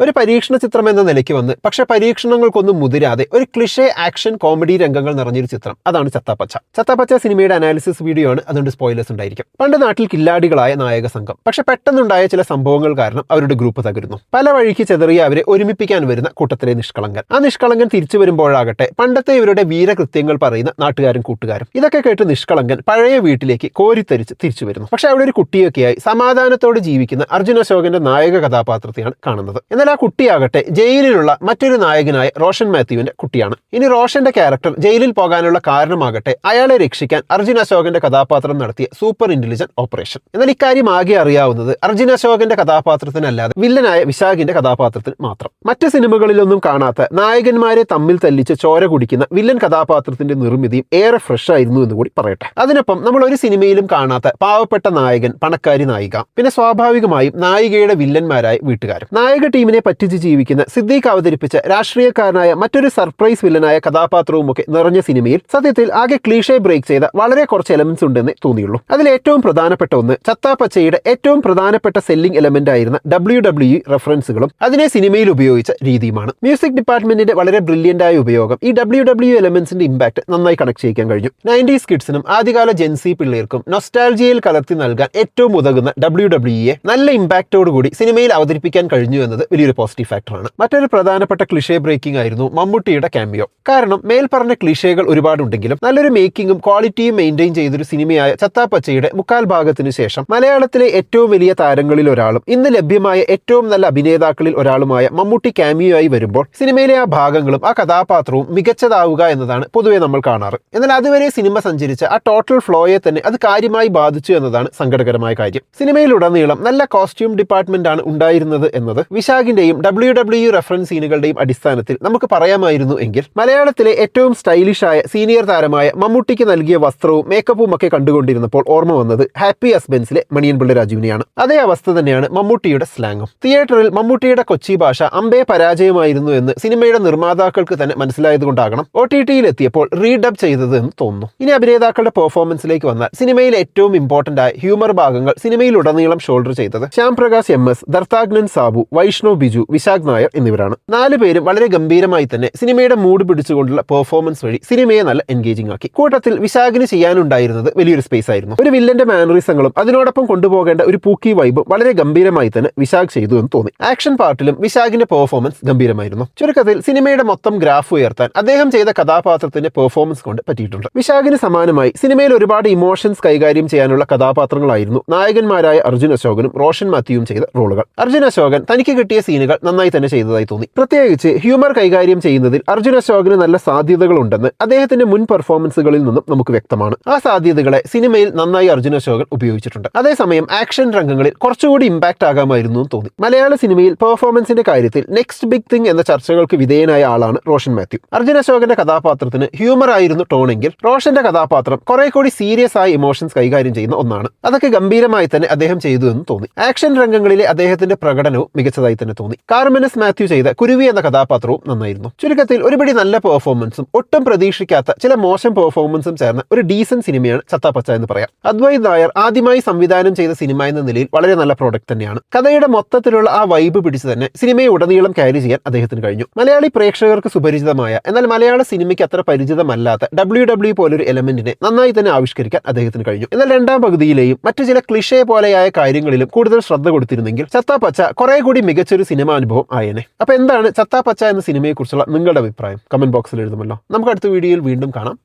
ഒരു പരീക്ഷണ ചിത്രം എന്ന നിലയ്ക്ക് വന്ന് പക്ഷെ പരീക്ഷണങ്ങൾക്കൊന്നും മുതിരാതെ ഒരു ക്ലിഷേ ആക്ഷൻ കോമഡി രംഗങ്ങൾ നിറഞ്ഞൊരു ചിത്രം, അതാണ് ചത്താപ്പച്ച. ചത്താപ്പച്ച സിനിമയുടെ അനാലിസിസ് വീഡിയോ ആണ്, അതുകൊണ്ട് സ്പോയിലേഴ്സ് ഉണ്ടായിരിക്കും. പണ്ട് നാട്ടിൽ കില്ലാടികളായ നായക സംഘം, പക്ഷെ പെട്ടെന്നുണ്ടായ ചില സംഭവങ്ങൾ കാരണം അവരുടെ ഗ്രൂപ്പ് തകരുന്നു. പല വഴിക്ക് ചെതറിയ അവരെ ഒരുമിപ്പിക്കാൻ വരുന്ന കൂട്ടത്തിലെ നിഷ്കളങ്കൻ. ആ നിഷ്കളങ്കൻ തിരിച്ചു വരുമ്പോഴാകട്ടെ പണ്ടത്തെ ഇവരുടെ വീരകൃത്യങ്ങൾ പറയുന്ന നാട്ടുകാരും കൂട്ടുകാരും. ഇതൊക്കെ കേട്ട് നിഷ്കളങ്കൻ പഴയ വീട്ടിലേക്ക് കോരിത്തരിച്ച് തിരിച്ചു വരുന്നു. പക്ഷെ അവിടെ ഒരു കുട്ടിയൊക്കെയായി സമാധാനത്തോടെ ജീവിക്കുന്ന അർജുൻ അശോകന്റെ നായക കഥാപാത്രത്തെയാണ് കാണുന്നത്. എന്നാൽ ആ കുട്ടിയാകട്ടെ ജയിലിലുള്ള മറ്റൊരു നായകനായ റോഷൻ മാത്യുവിന്റെ കുട്ടിയാണ്. ഇനി റോഷന്റെ ക്യാരക്ടർ ജയിലിൽ പോകാനുള്ള കാരണമാകട്ടെ അയാളെ രക്ഷിക്കാൻ അർജുൻ അശോകന്റെ കഥാപാത്രം നടത്തിയ സൂപ്പർ ഇന്റലിജന്റ് ഓപ്പറേഷൻ. എന്നാൽ ഇക്കാര്യം ആകെ അറിയാവുന്നത് അർജുൻ അശോകന്റെ കഥാപാത്രത്തിനല്ലാതെ വില്ലനായ വിശാഖിന്റെ കഥാപാത്രത്തിന് മാത്രം. മറ്റ് സിനിമകളിലൊന്നും കാണാത്ത നായകന്മാരെ തമ്മിൽ തല്ലിച്ച് ചോര കുടിക്കുന്ന വില്ലൻ കഥാപാത്രത്തിന്റെ നിർമ്മിതിയും ഏറെ ഫ്രഷ് ആയിരുന്നു എന്ന് കൂടി പറയട്ടെ. അതിനൊപ്പം നമ്മൾ ഒരു സിനിമയിലും കാണാത്ത പാവപ്പെട്ട നായകൻ, പണക്കാരി നായിക, പിന്നെ സ്വാഭാവികമായും നായികയുടെ വില്ലന്മാരായ വീട്ടുകാരും. നായക ടീമിനെ പറ്റിച്ച് ജീവിക്കുന്ന സിദ്ദീഖ് അവതരിപ്പിച്ച രാഷ്ട്രീയക്കാരനായ മറ്റൊരു സർപ്രൈസ് വില്ലനായ കഥാപാത്രവും ഒക്കെ നിറഞ്ഞ സിനിമയിൽ സത്യത്തിൽ ആകെ ക്ലീഷേ ബ്രേക്ക് ചെയ്ത വളരെ കുറച്ച് എലമെന്റ്സ് ഉണ്ടെന്ന് തോന്നിയുള്ളൂ. അതിൽ ഏറ്റവും പ്രധാനപ്പെട്ട ഒന്ന് ചത്താപ്പച്ചയുടെ ഏറ്റവും പ്രധാനപ്പെട്ട സെല്ലിംഗ് എലമെന്റ് ആയിരുന്ന WWE റെഫറൻസുകളും അതിനെ സിനിമയിൽ ഉപയോഗിച്ച രീതിയുമാണ്. മ്യൂസിക് ഡിപ്പാർട്ട്മെന്റിന്റെ വളരെ ബ്രില്യന്റ് ആയ ഉപയോഗം ഈ WWE എലമെന്റ്സിന്റെ ഇമ്പാക്ട് നന്നായി കണക്ട് ചെയ്യിക്കാൻ കഴിഞ്ഞു. 90s കിഡ്സിനും ആദ്യകാല ജെൻസി പിള്ളേർക്കും നൊസ്റ്റാൾജിയയിൽ കലർത്തി നൽകാൻ ഏറ്റവും ഉതകുന്ന WWE നല്ല ഇമ്പാക്റ്റോടുകൂടി സിനിമയിൽ അവതരിപ്പിക്കാൻ കഴിഞ്ഞു എന്നത് വലിയൊരു പോസിറ്റീവ് ഫാക്ടറാണ്. മറ്റൊരു പ്രധാനപ്പെട്ട ക്ലിഷേ ബ്രേക്കിംഗ് ആയിരുന്നു മമ്മൂട്ടിയുടെ ക്യാമിയോ. കാരണം മേൽപ്പറഞ്ഞ ക്ലിഷേകൾ ഒരുപാടുണ്ടെങ്കിലും നല്ലൊരു മേക്കിങ്ങും ക്വാളിറ്റിയും മെയിൻറ്റെയിൻ ചെയ്തൊരു സിനിമയായ ചത്താപ്പച്ചയുടെ മുക്കാൽ ഭാഗത്തിനു ശേഷം മലയാളത്തിലെ ഏറ്റവും വലിയ താരങ്ങളിൽ ഒരാളും ഇന്ന് ലഭ്യമായ ഏറ്റവും നല്ല അഭിനേതാക്കളിൽ ഒരാളുമായ മമ്മൂട്ടി ക്യാമിയോ ആയി വരുമ്പോൾ സിനിമയിലെ ആ ഭാഗങ്ങളും ആ കഥാപാത്രവും മികച്ചതാവുക എന്നതാണ് പൊതുവെ നമ്മൾ കാണാറ്. എന്നാൽ അതുവരെ സിനിമ സഞ്ചരിച്ച ആ ടോട്ടൽ ഫ്ലോയെ തന്നെ അത് കാര്യമായി ബാധിച്ചു എന്നതാണ് സങ്കടകരമായ കാര്യം. സിനിമയിലുടനീളം നല്ല കോസ്റ്റ്യൂം ഡിപ്പാർട്ട്മെന്റ് ആണ് ഉണ്ടായിരുന്നത് എന്നത് വിശാഖിന്റെയും WWE റെഫറൻസ് സീനുകളുടെയും അടിസ്ഥാനത്തിൽ നമുക്ക് പറയാമായിരുന്നു എങ്കിൽ മലയാളത്തിലെ ഏറ്റവും സ്റ്റൈലിഷ് ആയ സീനിയർ താരമായ മമ്മൂട്ടിക്ക് നൽകിയ വസ്ത്രവും മേക്കപ്പും ഒക്കെ കണ്ടുകൊണ്ടിരുന്നപ്പോൾ ഓർമ്മ വന്നത് ഹാപ്പി ഹസ്ബൻഡ്സിലെ മണിയൻ പിള്ള രാജുവിനെയാണ്. അതേ അവസ്ഥ തന്നെയാണ് മമ്മൂട്ടിയുടെ സ്ലാങ്ങും. തിയേറ്ററിൽ മമ്മൂട്ടിയുടെ കൊച്ചി ഭാഷ അമ്പേ പരാജയമായിരുന്നു എന്ന് സിനിമയുടെ നിർമ്മാതാക്കൾക്ക് തന്നെ മനസ്സിലായതുകൊണ്ടാകണം OTT-യിൽ എത്തിയപ്പോൾ റീഡബ് ചെയ്തത് എന്ന് തോന്നുന്നു. ഇനി അഭിനേതാക്കളുടെ പെർഫോമൻസിലേക്ക് വന്നാൽ സിനിമയിലെ ഏറ്റവും ഇമ്പോർട്ടന്റ് ആയ ഹ്യൂമർ ഭാഗങ്ങൾ സിനിമയിലുടനീളം ഷോൾഡർ ചെയ്തത് ശ്യാം പ്രകാശ് MS, ദർത്താഗ്നൻ സാബു, വൈഷ്ണവ് ബിജു, വിശാഖ് നായർ എന്നിവരാണ്. 4 പേരും വളരെ ഗംഭീരമായി തന്നെ സിനിമയുടെ മൂഡ് പിടിച്ചുകൊണ്ടുള്ള പെർഫോമൻസ് വഴി സിനിമയെ നല്ല എൻഗേജിംഗ് ആക്കി. കൂട്ടത്തിൽ വിശാഖിന് ചെയ്യാനുണ്ടായിരുന്നത് വലിയൊരു സ്പേസ് ആയിരുന്നു. ഒരു വില്ലന്റെ മാനറിസങ്ങളും അതിനോടൊപ്പം കൊണ്ടുപോകേണ്ട ഒരു പൂക്കി വൈബും വളരെ ഗംഭീരമായി തന്നെ വിശാഖ് ചെയ്തു എന്ന് തോന്നി. ആക്ഷൻ പാർട്ടിലും വിശാഖിന്റെ പെർഫോമൻസ് ഗംഭീരമായിരുന്നു. ചുരുക്കത്തിൽ സിനിമയുടെ മൊത്തം ഗ്രാഫ് ഉയർത്താൻ അദ്ദേഹം ചെയ്ത കഥാപാത്രത്തിന്റെ പെർഫോമൻസ് കൊണ്ട് പറ്റിയിട്ടുണ്ട്. വിശാഖിന് സമാനമായി സിനിമയിൽ ഒരുപാട് ഇമോഷൻസ് കൈകാര്യം ചെയ്യാനുള്ള കഥാപാത്രങ്ങളായിരുന്നു നായകന്മാരായ അർജുൻ അശോകനും റോഷൻ മാത്യുവും ചെയ്ത റോളുകൾ. അർജുൻ അശോകൻ തനിക്ക് കിട്ടിയ സീനുകൾ നന്നായി തന്നെ ചെയ്തതായി തോന്നി. പ്രത്യേകിച്ച് ഹ്യൂമർ കൈകാര്യം ചെയ്യുന്നതിൽ അർജുൻ അശോകന് നല്ല സാധ്യതകൾ ഉണ്ടെന്ന് അദ്ദേഹത്തിന്റെ മുൻ പെർഫോമൻസുകളിൽ നിന്നും നമുക്ക് വ്യക്തമാണ്. ആ സാധ്യതകളെ സിനിമയിൽ നന്നായി അർജുൻ അശോകൻ ഉപയോഗിച്ചിട്ടുണ്ട്. അതേസമയം ആക്ഷൻ രംഗങ്ങളിൽ കുറച്ചുകൂടി ഇമ്പാക്ട് ആകാമായിരുന്നു എന്ന് തോന്നി. മലയാള സിനിമയിൽ പെർഫോമൻസിന്റെ കാര്യത്തിൽ നെക്സ്റ്റ് ബിഗ് തിങ് എന്ന ചർച്ചകൾക്ക് വിധേയനായ ആളാണ് റോഷൻ മാത്യു. അർജുൻ അശോകന്റെ കഥാപാത്രത്തിന് ഹ്യൂമർ ആയിരുന്നു ടോണെങ്കിൽ റോഷന്റെ കഥാപാത്രം കുറെ കൂടി സീരിയസ് ആയ ഇമോഷൻസ് കൈകാര്യം ചെയ്യുന്ന ഒന്നാണ്. അതൊക്കെ ഗംഭീരമായി തന്നെ അദ്ദേഹം ചെയ്തു എന്ന് തോന്നി. ആക്ഷൻ രംഗങ്ങളിലെ അദ്ദേഹത്തിന്റെ പ്രകടനവും മികച്ചതായി തന്നെ തോന്നി. കാർമെനസ് മാത്യു ചെയ്ത കുരുവി എന്ന കഥാപാത്രവും നന്നായിരുന്നു. ചുരുക്കത്തിൽ ഒരുപടി നല്ല പെർഫോമൻസും ഒട്ടും പ്രതീക്ഷിക്കാത്ത ചില മോശം പെർഫോമൻസും ചേർന്ന ഒരു ഡീസന്റ് സിനിമയാണ് ചത്താപ്പച്ച എന്ന് പറയാം. അദ്വൈത് നായർ ആദ്യമായി സംവിധാനം ചെയ്ത സിനിമ എന്ന നിലയിൽ വളരെ നല്ല പ്രോഡക്റ്റ് തന്നെയാണ്. കഥയുടെ മൊത്തത്തിലുള്ള ആ വൈബ് പിടിച്ച് തന്നെ സിനിമയെ ഉടനീളം ക്യാരി ചെയ്യാൻ അദ്ദേഹത്തിന് കഴിഞ്ഞു. മലയാളി പ്രേക്ഷകർക്ക് സുപരിചിതമായ എന്നാൽ മലയാള സിനിമയ്ക്ക് അത്ര പരിചിതമല്ലാത്ത WWE പോലൊരു എലമെന്റിനെ നന്നായി തന്നെ ആവിഷ്കരിക്കാൻ അദ്ദേഹത്തിന് കഴിഞ്ഞു. എന്നാൽ രണ്ടാം പകുതിയിലെയും മറ്റു ചില ക്ലിഷേ പോലെയായ കാര്യങ്ങളിലും കൂടുതൽ ശ്രദ്ധ കൊടുത്തിരുന്നെങ്കിൽ ചത്താപ്പച്ച കുറെ കൂടി മികച്ചൊരു സിനിമാ അനുഭവം ആയേനെ. അപ്പൊ എന്താണ് ചത്താപ്പച്ച എന്ന സിനിമയെ കുറിച്ചുള്ള നിങ്ങളുടെ അഭിപ്രായം? കമന്റ് ബോക്സിൽ എഴുതുമല്ലോ. നമുക്ക് അടുത്ത വീഡിയോയിൽ വീണ്ടും കാണാം.